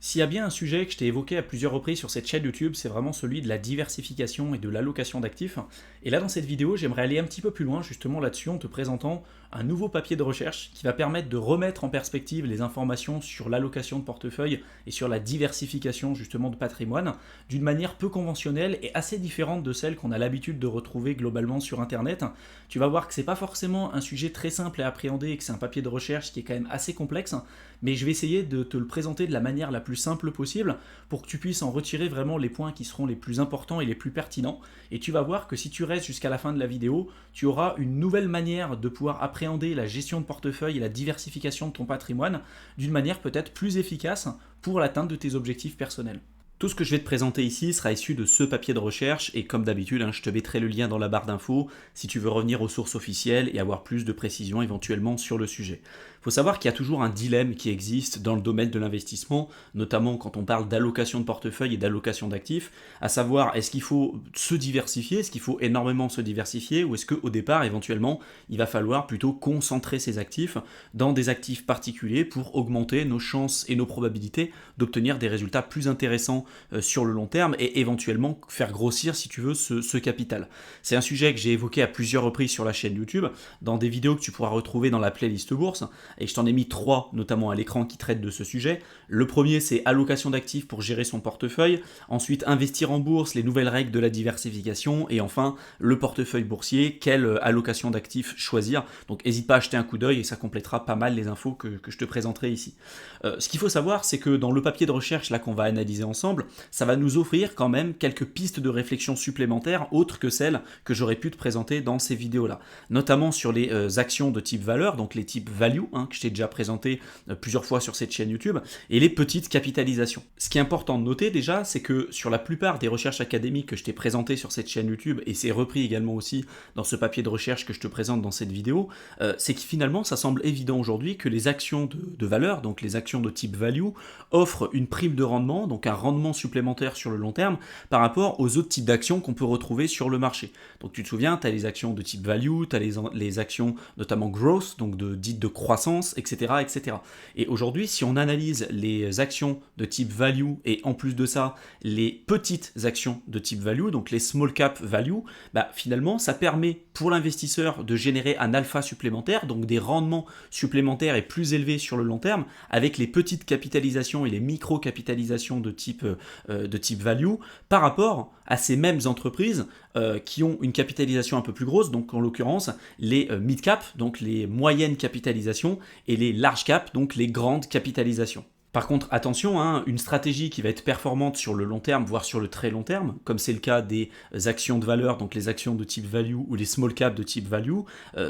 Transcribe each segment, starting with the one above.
S'il y a bien un sujet que je t'ai évoqué à plusieurs reprises sur cette chaîne YouTube, c'est vraiment celui de la diversification et de l'allocation d'actifs. Et là, dans cette vidéo, j'aimerais aller un petit peu plus loin justement là-dessus en te présentant un nouveau papier de recherche qui va permettre de remettre en perspective les informations sur l'allocation de portefeuille et sur la diversification justement de patrimoine d'une manière peu conventionnelle et assez différente de celle qu'on a l'habitude de retrouver globalement sur Internet. Tu vas voir que c'est pas forcément un sujet très simple à appréhender et que c'est un papier de recherche qui est quand même assez complexe, mais je vais essayer de te le présenter de la manière la plus simple possible pour que tu puisses en retirer vraiment les points qui seront les plus importants et les plus pertinents. Et tu vas voir que si tu restes jusqu'à la fin de la vidéo, tu auras une nouvelle manière de pouvoir appréhender la gestion de portefeuille et la diversification de ton patrimoine d'une manière peut-être plus efficace pour l'atteinte de tes objectifs personnels. Tout ce que je vais te présenter ici sera issu de ce papier de recherche et comme d'habitude, je te mettrai le lien dans la barre d'infos si tu veux revenir aux sources officielles et avoir plus de précisions éventuellement sur le sujet. Il faut savoir qu'il y a toujours un dilemme qui existe dans le domaine de l'investissement, notamment quand on parle d'allocation de portefeuille et d'allocation d'actifs, à savoir est-ce qu'il faut se diversifier, est-ce qu'il faut énormément se diversifier ou est-ce qu'au départ, éventuellement, il va falloir plutôt concentrer ses actifs dans des actifs particuliers pour augmenter nos chances et nos probabilités d'obtenir des résultats plus intéressants sur le long terme et éventuellement faire grossir, si tu veux, ce capital. C'est un sujet que j'ai évoqué à plusieurs reprises sur la chaîne YouTube, dans des vidéos que tu pourras retrouver dans la playlist bourse, et je t'en ai mis 3 notamment à l'écran qui traitent de ce sujet. Le premier, c'est allocation d'actifs pour gérer son portefeuille, ensuite investir en bourse, les nouvelles règles de la diversification, et enfin le portefeuille boursier, quelle allocation d'actifs choisir. Donc n'hésite pas à jeter un coup d'œil et ça complétera pas mal les infos que je te présenterai ici. Ce qu'il faut savoir, c'est que dans le papier de recherche là qu'on va analyser ensemble, ça va nous offrir quand même quelques pistes de réflexion supplémentaires autres que celles que j'aurais pu te présenter dans ces vidéos-là. Notamment sur les actions de type valeur, donc les types value, que je t'ai déjà présenté plusieurs fois sur cette chaîne YouTube, et les petites capitalisations. Ce qui est important de noter déjà, c'est que sur la plupart des recherches académiques que je t'ai présentées sur cette chaîne YouTube, et c'est repris également aussi dans ce papier de recherche que je te présente dans cette vidéo, c'est que finalement ça semble évident aujourd'hui que les actions de valeur, donc les actions de type value, offrent une prime de rendement, donc un rendement supplémentaire sur le long terme par rapport aux autres types d'actions qu'on peut retrouver sur le marché. Donc tu te souviens, tu as les actions de type value, tu as les actions notamment growth, donc dites de croissance, etc., etc. Et aujourd'hui, si on analyse les actions de type value et en plus de ça, les petites actions de type value, donc les small cap value, finalement, ça permet pour l'investisseur de générer un alpha supplémentaire, donc des rendements supplémentaires et plus élevés sur le long terme, avec les petites capitalisations et les micro-capitalisations de type value, par rapport à ces mêmes entreprises qui ont une capitalisation un peu plus grosse, donc en l'occurrence les mid-cap, donc les moyennes capitalisations, et les large-cap, donc les grandes capitalisations. Par contre, attention, une stratégie qui va être performante sur le long terme, voire sur le très long terme, comme c'est le cas des actions de valeur, donc les actions de type value ou les small cap de type value,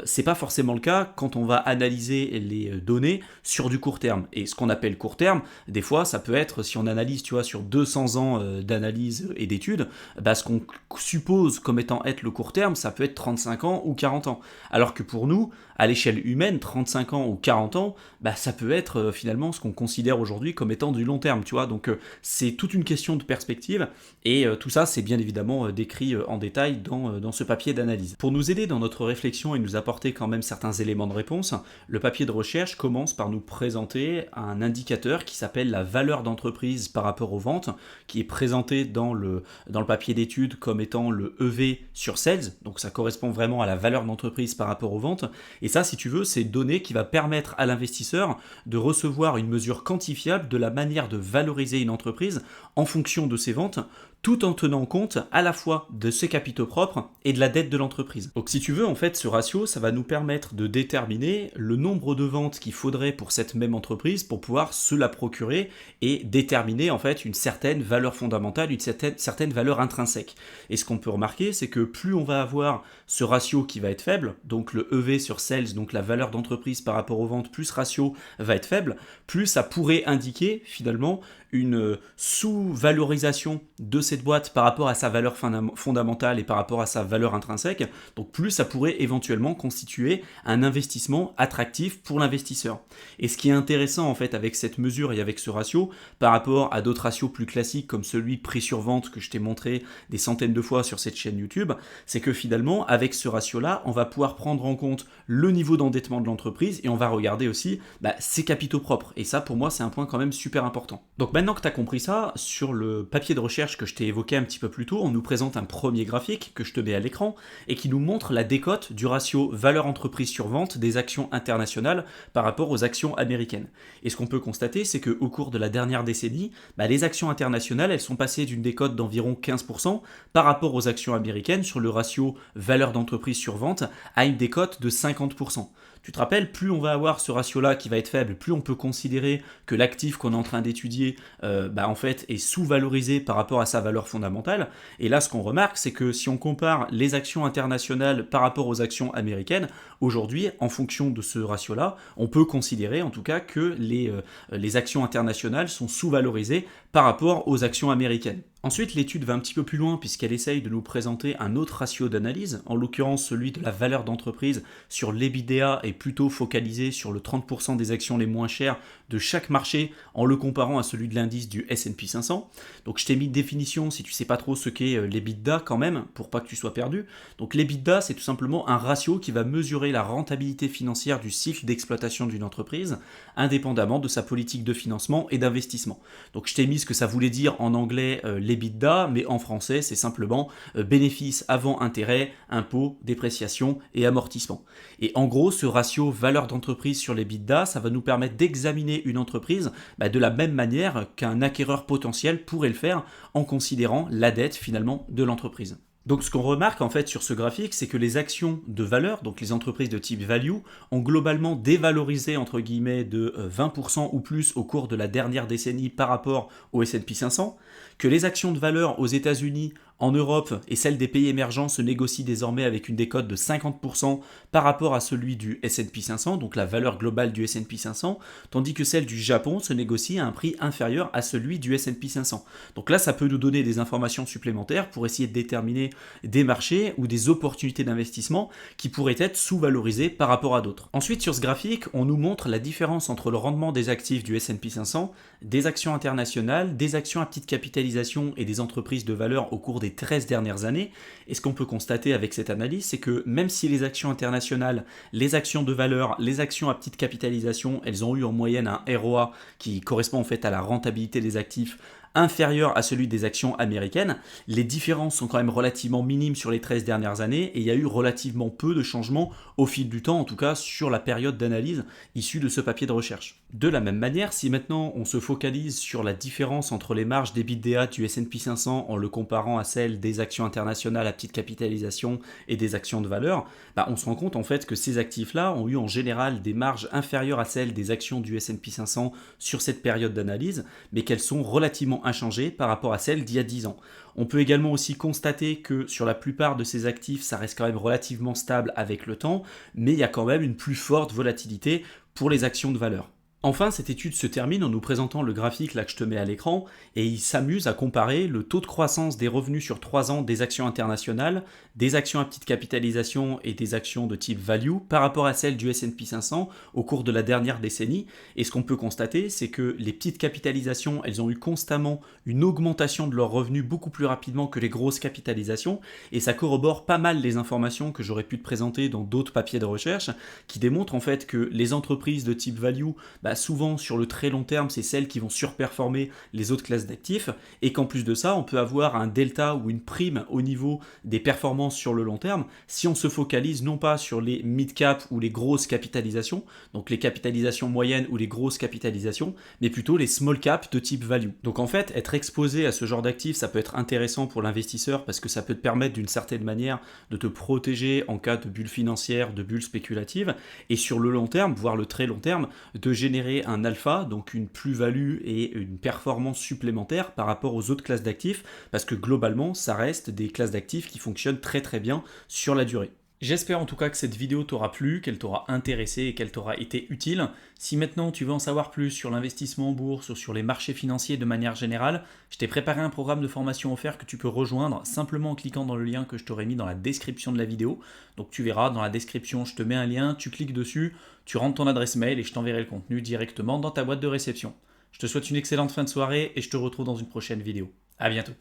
c'est pas forcément le cas quand on va analyser les données sur du court terme. Et ce qu'on appelle court terme, des fois, ça peut être, si on analyse, tu vois, sur 200 ans d'analyse et d'études, ce qu'on suppose comme étant être le court terme, ça peut être 35 ans ou 40 ans. Alors que pour nous, à l'échelle humaine, 35 ans ou 40 ans, ça peut être finalement ce qu'on considère aujourd'hui comme étant du long terme, tu vois. Donc c'est toute une question de perspective et tout ça c'est bien évidemment décrit en détail dans ce papier d'analyse. Pour nous aider dans notre réflexion et nous apporter quand même certains éléments de réponse, le papier de recherche commence par nous présenter un indicateur qui s'appelle la valeur d'entreprise par rapport aux ventes, qui est présenté dans le papier d'étude comme étant le EV sur sales, donc ça correspond vraiment à la valeur d'entreprise par rapport aux ventes. Et ça, si tu veux, c'est une donnée qui va permettre à l'investisseur de recevoir une mesure quantifiable de la manière de valoriser une entreprise en fonction de ses ventes, tout en tenant compte à la fois de ses capitaux propres et de la dette de l'entreprise. Donc si tu veux, en fait, ce ratio, ça va nous permettre de déterminer le nombre de ventes qu'il faudrait pour cette même entreprise pour pouvoir se la procurer et déterminer en fait une certaine valeur fondamentale, une certaine valeur intrinsèque. Et ce qu'on peut remarquer, c'est que plus on va avoir ce ratio qui va être faible, donc le EV sur sales, donc la valeur d'entreprise par rapport aux ventes, plus ce ratio va être faible, plus ça pourrait indiquer finalement une sous-valorisation de cette boîte par rapport à sa valeur fondamentale et par rapport à sa valeur intrinsèque, donc plus ça pourrait éventuellement constituer un investissement attractif pour l'investisseur. Et ce qui est intéressant en fait avec cette mesure et avec ce ratio, par rapport à d'autres ratios plus classiques comme celui prix sur vente que je t'ai montré des centaines de fois sur cette chaîne YouTube, c'est que finalement avec ce ratio-là, on va pouvoir prendre en compte le niveau d'endettement de l'entreprise et on va regarder aussi ses capitaux propres. Et ça pour moi c'est un point point quand même super important. Donc maintenant que tu as compris ça, sur le papier de recherche que je t'ai évoqué un petit peu plus tôt, on nous présente un premier graphique que je te mets à l'écran et qui nous montre la décote du ratio valeur entreprise sur vente des actions internationales par rapport aux actions américaines. Et ce qu'on peut constater, c'est qu'au cours de la dernière décennie, les actions internationales, elles sont passées d'une décote d'environ 15% par rapport aux actions américaines sur le ratio valeur d'entreprise sur vente à une décote de 50%. Tu te rappelles, plus on va avoir ce ratio-là qui va être faible, plus on peut considérer que l'actif qu'on est en train d'étudier en fait est sous-valorisé par rapport à sa valeur fondamentale. Et là, ce qu'on remarque, c'est que si on compare les actions internationales par rapport aux actions américaines, aujourd'hui, en fonction de ce ratio-là, on peut considérer en tout cas que les actions internationales sont sous-valorisées par rapport aux actions américaines. Ensuite, l'étude va un petit peu plus loin puisqu'elle essaye de nous présenter un autre ratio d'analyse, en l'occurrence celui de la valeur d'entreprise sur l'EBITDA est plutôt focalisé sur le 30% des actions les moins chères de chaque marché en le comparant à celui de l'indice du S&P 500. Donc je t'ai mis une définition si tu sais pas trop ce qu'est l'EBITDA quand même, pour pas que tu sois perdu. Donc l'EBITDA, c'est tout simplement un ratio qui va mesurer la rentabilité financière du cycle d'exploitation d'une entreprise, indépendamment de sa politique de financement et d'investissement. Donc je t'ai mis ce que ça voulait dire en anglais l'EBITDA, mais en français c'est simplement bénéfice avant intérêt, impôts, dépréciation et amortissement. Et en gros, ce ratio valeur d'entreprise sur l'EBITDA, ça va nous permettre d'examiner une entreprise de la même manière qu'un acquéreur potentiel pourrait le faire en considérant la dette finalement de l'entreprise. Donc ce qu'on remarque en fait sur ce graphique, c'est que les actions de valeur, donc les entreprises de type value, ont globalement dévalorisé entre guillemets de 20% ou plus au cours de la dernière décennie par rapport au S&P 500, que les actions de valeur aux États-Unis, en Europe et celles des pays émergents se négocient désormais avec une décote de 50% par rapport à celui du S&P 500, donc la valeur globale du S&P 500, tandis que celle du Japon se négocie à un prix inférieur à celui du S&P 500. Donc là, ça peut nous donner des informations supplémentaires pour essayer de déterminer des marchés ou des opportunités d'investissement qui pourraient être sous-valorisées par rapport à d'autres. Ensuite, sur ce graphique, on nous montre la différence entre le rendement des actifs du S&P 500, des actions internationales, des actions à petite capitalisation et des entreprises de valeur au cours des 13 dernières années. Et ce qu'on peut constater avec cette analyse, c'est que même si les actions internationales, les actions de valeur, les actions à petite capitalisation, elles ont eu en moyenne un ROA qui correspond en fait à la rentabilité des actifs inférieur à celui des actions américaines, les différences sont quand même relativement minimes sur les 13 dernières années et il y a eu relativement peu de changements au fil du temps, en tout cas sur la période d'analyse issue de ce papier de recherche. De la même manière, si maintenant on se focalise sur la différence entre les marges d'EBITDA du S&P 500 en le comparant à celles des actions internationales à petite capitalisation et des actions de valeur, on se rend compte en fait que ces actifs-là ont eu en général des marges inférieures à celles des actions du S&P 500 sur cette période d'analyse, mais qu'elles sont relativement inchangées par rapport à celles d'il y a 10 ans. On peut également aussi constater que sur la plupart de ces actifs, ça reste quand même relativement stable avec le temps, mais il y a quand même une plus forte volatilité pour les actions de valeur. Enfin, cette étude se termine en nous présentant le graphique là que je te mets à l'écran et il s'amuse à comparer le taux de croissance des revenus sur 3 ans des actions internationales, des actions à petite capitalisation et des actions de type value par rapport à celles du S&P 500 au cours de la dernière décennie. Et ce qu'on peut constater, c'est que les petites capitalisations, elles ont eu constamment une augmentation de leurs revenus beaucoup plus rapidement que les grosses capitalisations et ça corrobore pas mal les informations que j'aurais pu te présenter dans d'autres papiers de recherche qui démontrent en fait que les entreprises de type value, souvent sur le très long terme, c'est celles qui vont surperformer les autres classes d'actifs et qu'en plus de ça, on peut avoir un delta ou une prime au niveau des performances sur le long terme si on se focalise non pas sur les mid-cap ou les grosses capitalisations, donc les capitalisations moyennes ou les grosses capitalisations, mais plutôt les small cap de type value. Donc en fait, être exposé à ce genre d'actifs, ça peut être intéressant pour l'investisseur parce que ça peut te permettre d'une certaine manière de te protéger en cas de bulle financière, de bulle spéculative et sur le long terme, voire le très long terme, de générer un alpha, donc une plus-value et une performance supplémentaire par rapport aux autres classes d'actifs, parce que globalement, ça reste des classes d'actifs qui fonctionnent très très bien sur la durée. J'espère en tout cas que cette vidéo t'aura plu, qu'elle t'aura intéressé et qu'elle t'aura été utile. Si maintenant tu veux en savoir plus sur l'investissement en bourse ou sur les marchés financiers de manière générale, je t'ai préparé un programme de formation offert que tu peux rejoindre simplement en cliquant dans le lien que je t'aurais mis dans la description de la vidéo. Donc tu verras dans la description, je te mets un lien, tu cliques dessus, tu rentres ton adresse mail et je t'enverrai le contenu directement dans ta boîte de réception. Je te souhaite une excellente fin de soirée et je te retrouve dans une prochaine vidéo. À bientôt.